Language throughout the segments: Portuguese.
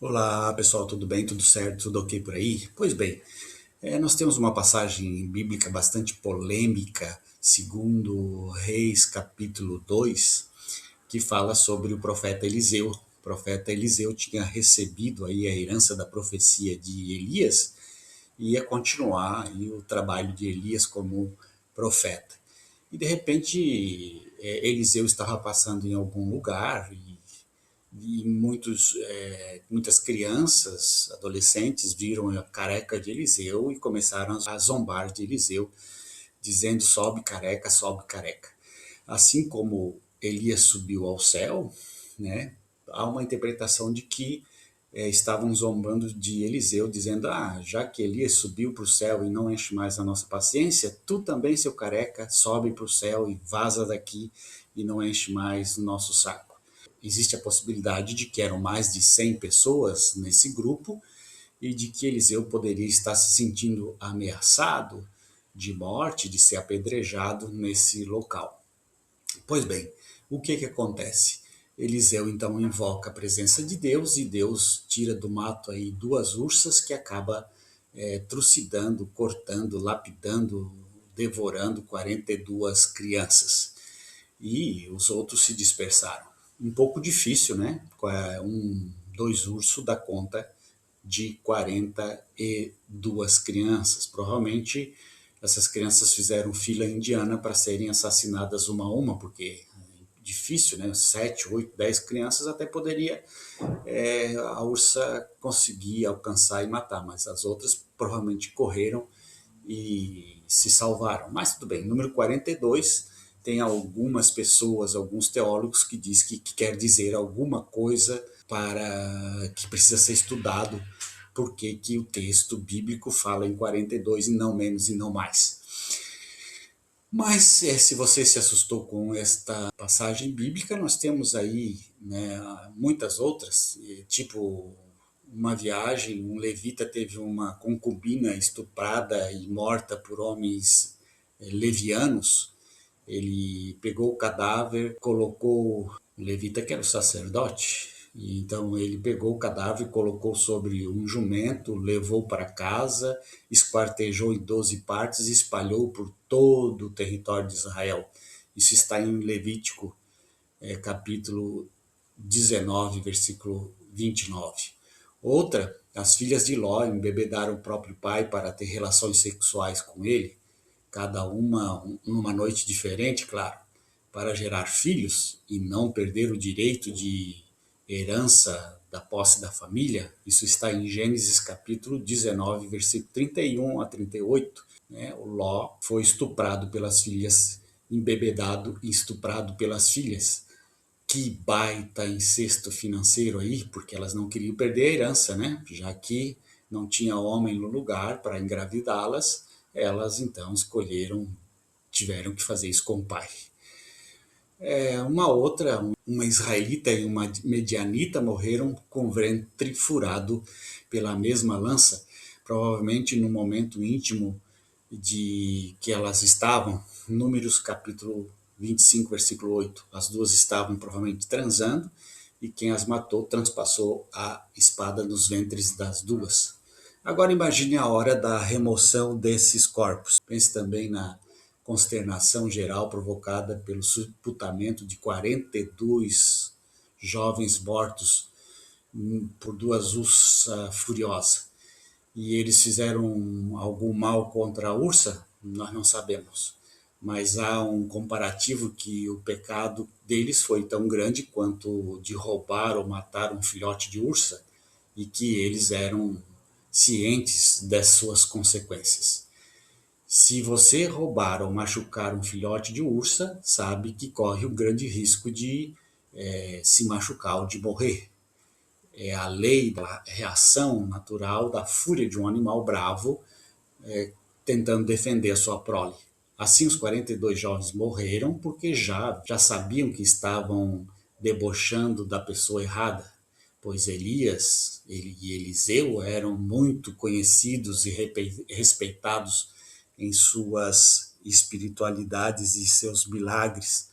Olá pessoal, tudo bem? Tudo certo? Tudo ok por aí? Pois bem, nós temos uma passagem bíblica bastante polêmica, segundo Reis capítulo 2, que fala sobre o profeta Eliseu. O profeta Eliseu tinha recebido aí a herança da profecia de Elias e ia continuar aí o trabalho de Elias como profeta. E de repente Eliseu estava passando em algum lugar e muitas crianças, adolescentes, viram a careca de Eliseu e começaram a zombar de Eliseu, dizendo: sobe careca, sobe careca. Assim como Elias subiu ao céu, né, há uma interpretação de que estavam zombando de Eliseu, dizendo: já que Elias subiu para o céu e não enche mais a nossa paciência, tu também, seu careca, sobe para o céu e vaza daqui e não enche mais o nosso saco. Existe a possibilidade de que eram mais de 100 pessoas nesse grupo e de que Eliseu poderia estar se sentindo ameaçado de morte, de ser apedrejado nesse local. Pois bem, o que acontece? Eliseu então invoca a presença de Deus e Deus tira do mato aí duas ursas que acaba trucidando, cortando, lapidando, devorando 42 crianças. E os outros se dispersaram. Um pouco difícil, né? Dois ursos dá conta de 42 crianças. Provavelmente essas crianças fizeram fila indiana para serem assassinadas uma a uma, porque é difícil, né? 7, 8, 10 crianças até poderia a ursa conseguir alcançar e matar, mas as outras provavelmente correram e se salvaram. Mas tudo bem, número 42 tem algumas pessoas, alguns teólogos que diz que quer dizer alguma coisa para que precisa ser estudado, porque que o texto bíblico fala em 42 e não menos e não mais. Mas se você se assustou com esta passagem bíblica, nós temos aí, né, muitas outras, tipo uma viagem, um levita teve uma concubina estuprada e morta por homens levianos. Ele pegou o cadáver, colocou o levita, que era o sacerdote, e então ele pegou o cadáver, colocou sobre um jumento, levou para casa, esquartejou em 12 partes e espalhou por todo o território de Israel. Isso está em Levítico, capítulo 19, versículo 29. Outra, as filhas de Ló embebedaram o próprio pai para ter relações sexuais com ele, cada uma numa noite diferente, claro, para gerar filhos e não perder o direito de herança da posse da família. Isso está em Gênesis capítulo 19, versículo 31 a 38. Né? O Ló foi estuprado pelas filhas, embebedado e estuprado pelas filhas. Que baita incesto financeiro aí, porque elas não queriam perder a herança, né? Já que não tinha homem no lugar para engravidá-las, elas então tiveram que fazer isso com o pai. Uma outra, uma israelita e uma medianita morreram com o ventre furado pela mesma lança, provavelmente no momento íntimo de que elas estavam. Números capítulo 25, versículo 8. As duas estavam provavelmente transando e quem as matou transpassou a espada nos ventres das duas. Agora imagine a hora da remoção desses corpos. Pense também na consternação geral provocada pelo sepultamento de 42 jovens mortos por duas ursas furiosas. E eles fizeram algum mal contra a ursa? Nós não sabemos. Mas há um comparativo que o pecado deles foi tão grande quanto o de roubar ou matar um filhote de ursa e que eles eram cientes das suas consequências. Se você roubar ou machucar um filhote de ursa, sabe que corre o grande risco de se machucar ou de morrer. É a lei da reação natural da fúria de um animal bravo tentando defender a sua prole. Assim, os 42 jovens morreram porque já sabiam que estavam debochando da pessoa errada, pois Elias e Eliseu eram muito conhecidos e respeitados em suas espiritualidades e seus milagres.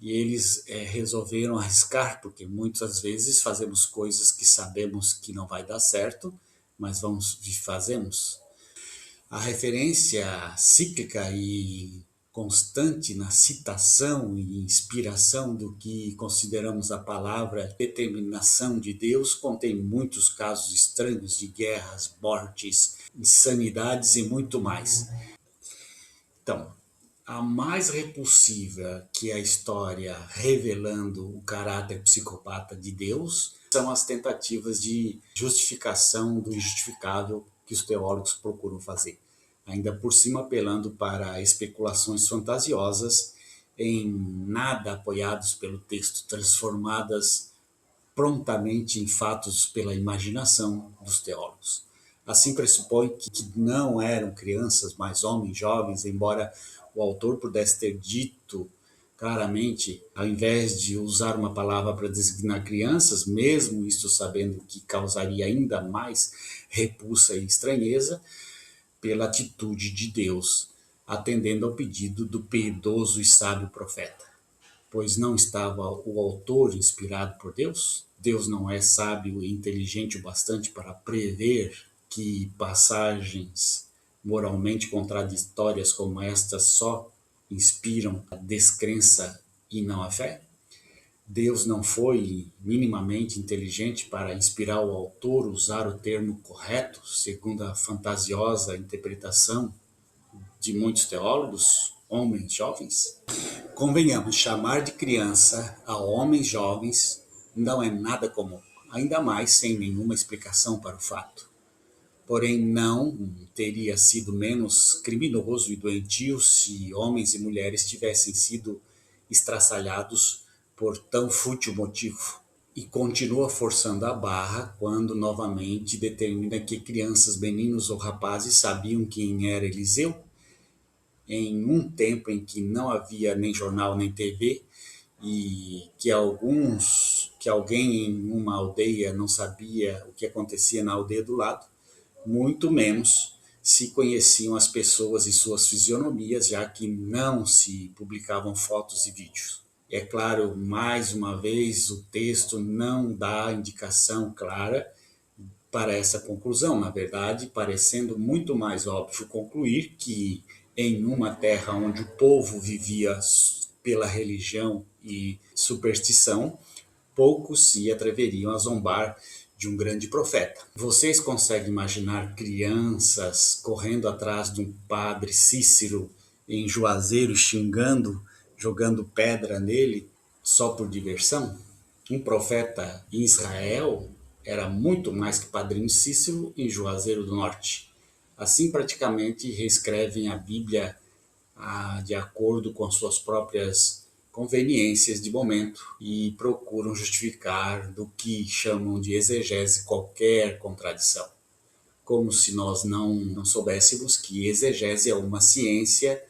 e eles resolveram arriscar, porque muitas vezes fazemos coisas que sabemos que não vai dar certo, mas vamos e fazemos. A referência cíclica e constante na citação e inspiração do que consideramos a palavra determinação de Deus contém muitos casos estranhos de guerras, mortes, insanidades e muito mais. Então, a mais repulsiva que a história revelando o caráter psicopata de Deus são as tentativas de justificação do injustificável que os teólogos procuram fazer, ainda por cima apelando para especulações fantasiosas em nada apoiados pelo texto, transformadas prontamente em fatos pela imaginação dos teólogos. Assim pressupõe que não eram crianças, mas homens jovens, embora o autor pudesse ter dito claramente, ao invés de usar uma palavra para designar crianças, mesmo isto sabendo que causaria ainda mais repulsa e estranheza, pela atitude de Deus, atendendo ao pedido do piedoso e sábio profeta. Pois não estava o autor inspirado por Deus? Deus não é sábio e inteligente o bastante para prever que passagens moralmente contraditórias como estas só inspiram a descrença e não a fé? Deus não foi minimamente inteligente para inspirar o autor a usar o termo correto, segundo a fantasiosa interpretação de muitos teólogos, homens jovens? Convenhamos, chamar de criança a homens jovens não é nada comum, ainda mais sem nenhuma explicação para o fato. Porém, não teria sido menos criminoso e doentio se homens e mulheres tivessem sido estraçalhados por tão fútil motivo. E continua forçando a barra quando novamente determina que crianças, meninos ou rapazes sabiam quem era Eliseu, em um tempo em que não havia nem jornal nem TV, e que alguém em uma aldeia não sabia o que acontecia na aldeia do lado, muito menos se conheciam as pessoas e suas fisionomias, já que não se publicavam fotos e vídeos. É claro, mais uma vez, o texto não dá indicação clara para essa conclusão, na verdade, parecendo muito mais óbvio concluir que em uma terra onde o povo vivia pela religião e superstição, poucos se atreveriam a zombar de um grande profeta. Vocês conseguem imaginar crianças correndo atrás de um padre Cícero em Juazeiro xingando, jogando pedra nele só por diversão? Um profeta em Israel era muito mais que padrinho Cícero em Juazeiro do Norte. Assim, praticamente reescrevem a Bíblia de acordo com suas próprias conveniências de momento e procuram justificar do que chamam de exegese qualquer contradição. Como se nós não soubéssemos que exegese é uma ciência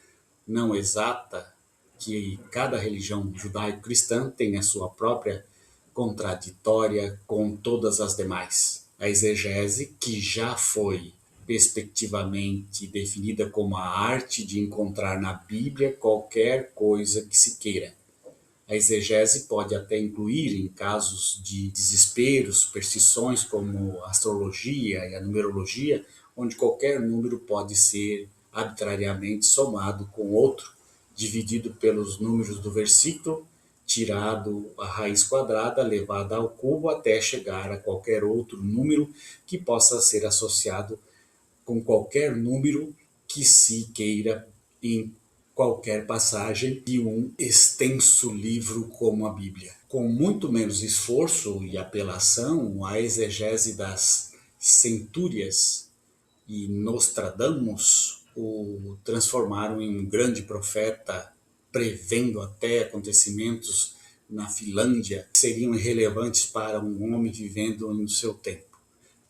não exata, que cada religião judaico-cristã tem a sua própria contraditória com todas as demais. A exegese, que já foi perspectivamente definida como a arte de encontrar na Bíblia qualquer coisa que se queira. A exegese pode até incluir, em casos de desespero, superstições como a astrologia e a numerologia, onde qualquer número pode ser arbitrariamente somado com outro, dividido pelos números do versículo, tirado a raiz quadrada, levada ao cubo até chegar a qualquer outro número que possa ser associado com qualquer número que se queira em qualquer passagem de um extenso livro como a Bíblia. Com muito menos esforço e apelação, a exegese das centúrias e Nostradamus o transformaram em um grande profeta, prevendo até acontecimentos na Finlândia que seriam irrelevantes para um homem vivendo no seu tempo.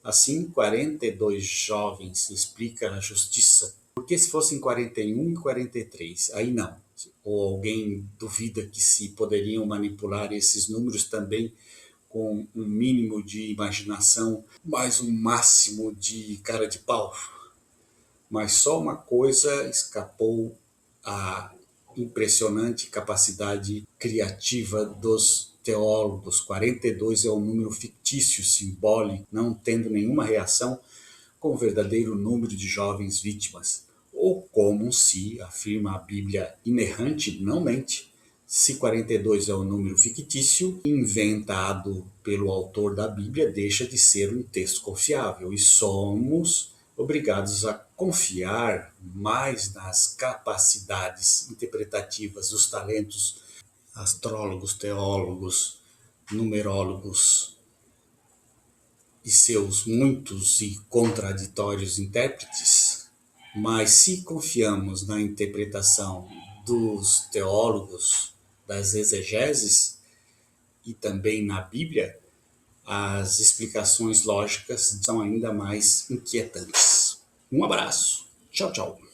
Assim, 42 jovens explica a justiça. Porque se fossem 41 e 43, aí não. Ou alguém duvida que se poderiam manipular esses números também com um mínimo de imaginação, mais um máximo de cara de pau. Mas só uma coisa escapou à impressionante capacidade criativa dos teólogos. 42 é um número fictício, simbólico, não tendo nenhuma reação com o verdadeiro número de jovens vítimas. Ou como se, afirma a Bíblia inerrante, não mente. Se 42 é um número fictício, inventado pelo autor da Bíblia, deixa de ser um texto confiável e somos obrigados a confiar mais nas capacidades interpretativas, os talentos astrólogos, teólogos, numerólogos e seus muitos e contraditórios intérpretes. Mas se confiamos na interpretação dos teólogos, das exegeses e também na Bíblia, as explicações lógicas são ainda mais inquietantes. Um abraço. Tchau, tchau.